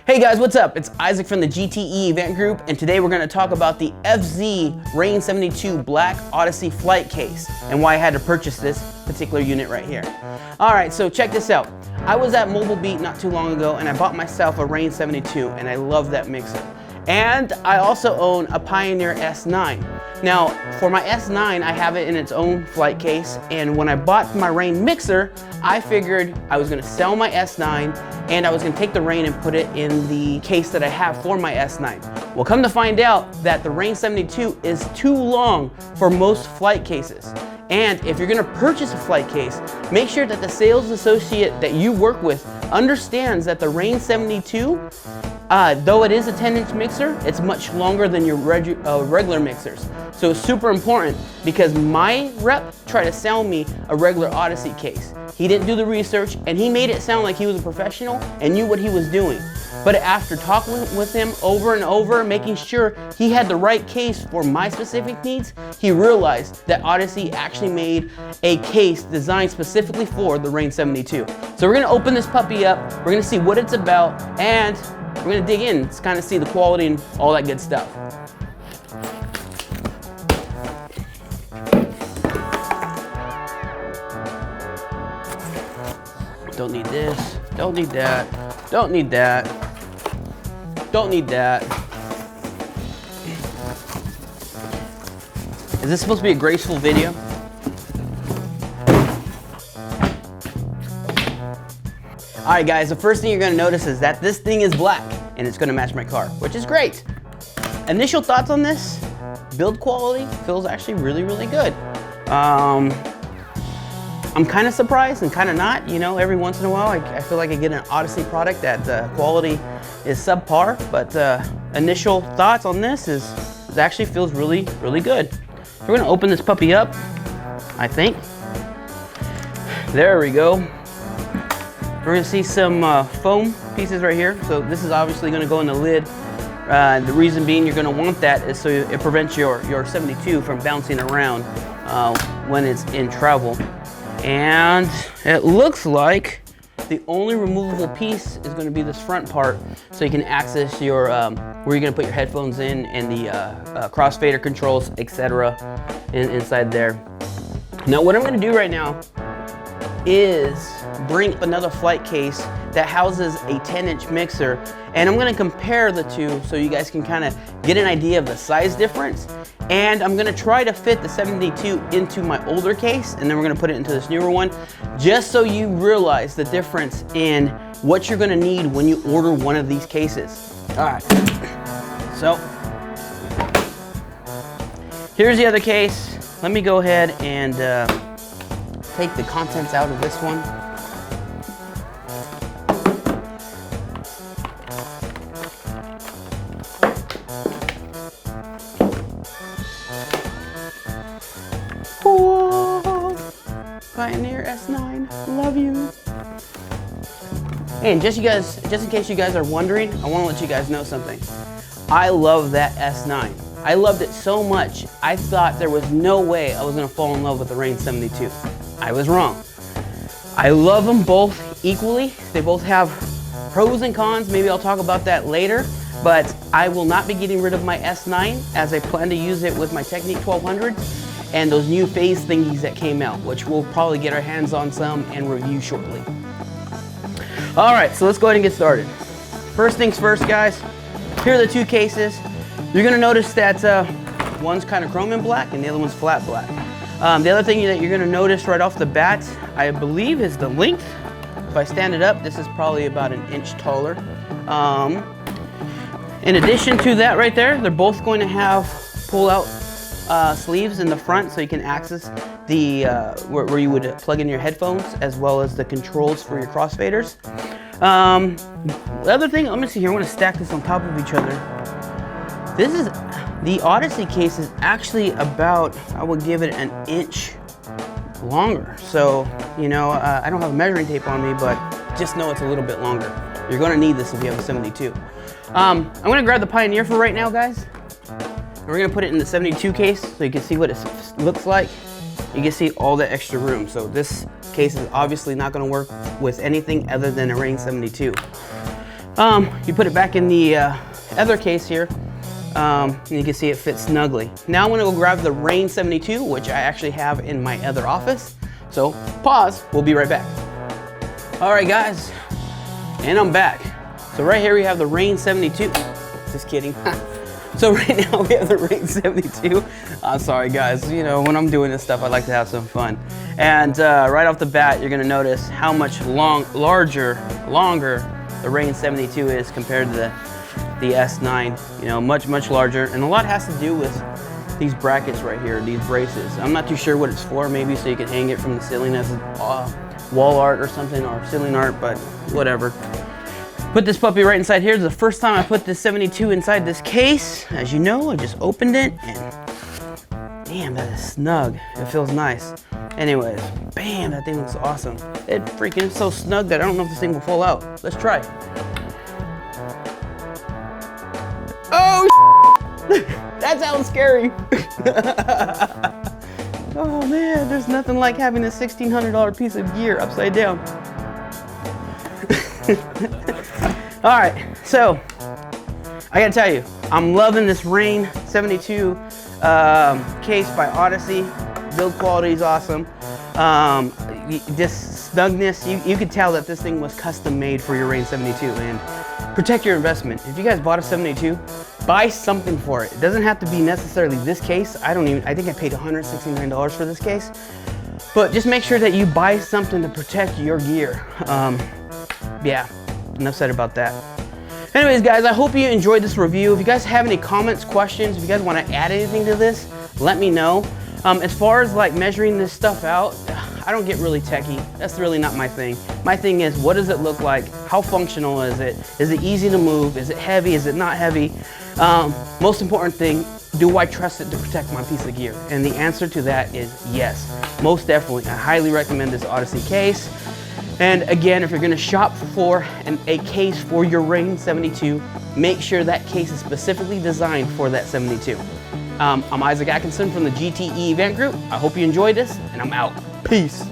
Hey guys, what's up? It's Isaac from the GTE event group, and today we're going to talk about the FZ Rane 72 Black Oddesey flight case and why I had to purchase this particular unit right here. Alright, so check this out. I was at Mobile Beat not too long ago and I bought myself a Rane 72 and I love that mixer. And I also own a Pioneer S9. Now, for my S9, I have it in its own flight case, and when I bought my Rane mixer, I figured I was gonna sell my S9 and I was gonna take the Rane and put it in the case that I have for my S9. Well, come to find out that the Rane 72 is too long for most flight cases. And if you're gonna purchase a flight case, make sure that the sales associate that you work with understands that the Rane 72, though it is a 10-inch mixer, it's much longer than your regular mixers. So it's super important because my rep tried to sell me a regular Oddesey case. He didn't do the research and he made it sound like he was a professional and knew what he was doing. But after talking with him over and over, making sure he had the right case for my specific needs, he realized that Oddesey actually made a case designed specifically for the Rane 72. So we're gonna open this puppy up, we're gonna see what it's about, and we're gonna dig in to kind of see the quality and all that good stuff. Don't need this, don't need that, don't need that, don't need that. Is this supposed to be a graceful video? All right guys, the first thing you're gonna notice is that this thing is black and it's gonna match my car, which is great. Initial thoughts on this, build quality feels actually really, really good. I'm kind of surprised and kind of not. You know, every once in a while I feel like I get an Oddesey product that the quality is subpar, but initial thoughts on this is it actually feels really, really good. We're gonna open this puppy up, I think. There we go. We're gonna see some foam pieces right here. So this is obviously gonna go in the lid. The reason being you're gonna want that is so it prevents your 72 from bouncing around when it's in travel. And it looks like the only removable piece is gonna be this front part so you can access your, where you're gonna put your headphones in and the crossfader controls, etc. inside there. Now what I'm gonna do right now is bring up another flight case that houses a 10-inch mixer, and I'm gonna compare the two so you guys can kind of get an idea of the size difference. And I'm gonna try to fit the 72 into my older case, and then we're gonna put it into this newer one, just so you realize the difference in what you're gonna need when you order one of these cases. All right, so here's the other case. Let me go ahead and take the contents out of this one. Whoa. Pioneer S9, love you. And just in case you guys are wondering, I want to let you guys know something. I love that S9. I loved it so much, I thought there was no way I was gonna fall in love with the Rane 72. I was wrong. I love them both equally. They both have pros and cons. Maybe I'll talk about that later, but I will not be getting rid of my S9 as I plan to use it with my Technique 1200s and those new phase thingies that came out, which we'll probably get our hands on some and review shortly. All right, so let's go ahead and get started. First things first, guys, here are the two cases. You're gonna notice that one's kind of chrome and black and the other one's flat black. The other thing that you're gonna notice right off the bat, I believe, is the length. If I stand it up, this is probably about an inch taller. In addition to that right there, they're both going to have pull-out sleeves in the front so you can access the where you would plug in your headphones as well as the controls for your crossfaders. The other thing, let me see here, I want to stack this on top of each other. This is, the Oddesey case is actually about, I would give it an inch longer. So, you know, I don't have a measuring tape on me, but just know it's a little bit longer. You're gonna need this if you have a 72. I'm gonna grab the Pioneer for right now, guys. We're gonna put it in the 72 case so you can see what it looks like. You can see all the extra room. So this case is obviously not gonna work with anything other than a Rane 72. You put it back in the other case here, and you can see it fits snugly. Now I'm gonna go grab the Rane 72, which I actually have in my other office. So pause, we'll be right back. All right guys, and I'm back. So right here we have the Rane 72. Just kidding. So right now we have the Rane 72. I'm sorry guys, you know, when I'm doing this stuff, I like to have some fun. And right off the bat, you're gonna notice how much longer the Rane 72 is compared to the S9. You know, much larger. And a lot has to do with these brackets right here, these braces. I'm not too sure what it's for, maybe so you can hang it from the ceiling as wall art or something, or ceiling art, but whatever. Put this puppy right inside here. This is the first time I put this 72 inside this case. As you know, I just opened it and damn, that is snug. It feels nice. Anyways, bam, that thing looks awesome. It freaking is so snug that I don't know if this thing will fall out. Let's try. Oh, that sounds scary. Oh man, there's nothing like having a $1,600 piece of gear upside down. All right, so I gotta tell you, I'm loving this Rane 72 case by Oddesey. Build quality is awesome. This snugness, you could tell that this thing was custom made for your Rane 72, and protect your investment. If you guys bought a 72, buy something for it. It doesn't have to be necessarily this case. I think I paid $169 for this case, but just make sure that you buy something to protect your gear. Yeah, enough said about that. Anyways guys, I hope you enjoyed this review. If you guys have any comments, questions, if you guys want to add anything to this, let me know. As far as like measuring this stuff out, I don't get really techie. That's really not my thing. My thing is, what does it look like? How functional is it? Is it easy to move? Is it heavy? Is it not heavy? Most important thing, do I trust it to protect my piece of gear? And the answer to that is yes, most definitely. I highly recommend this Oddesey case. And again, if you're gonna shop for a case for your Rane 72, make sure that case is specifically designed for that 72. I'm Isaac Atkinson from the GTE Event Group. I hope you enjoyed this, and I'm out. Peace.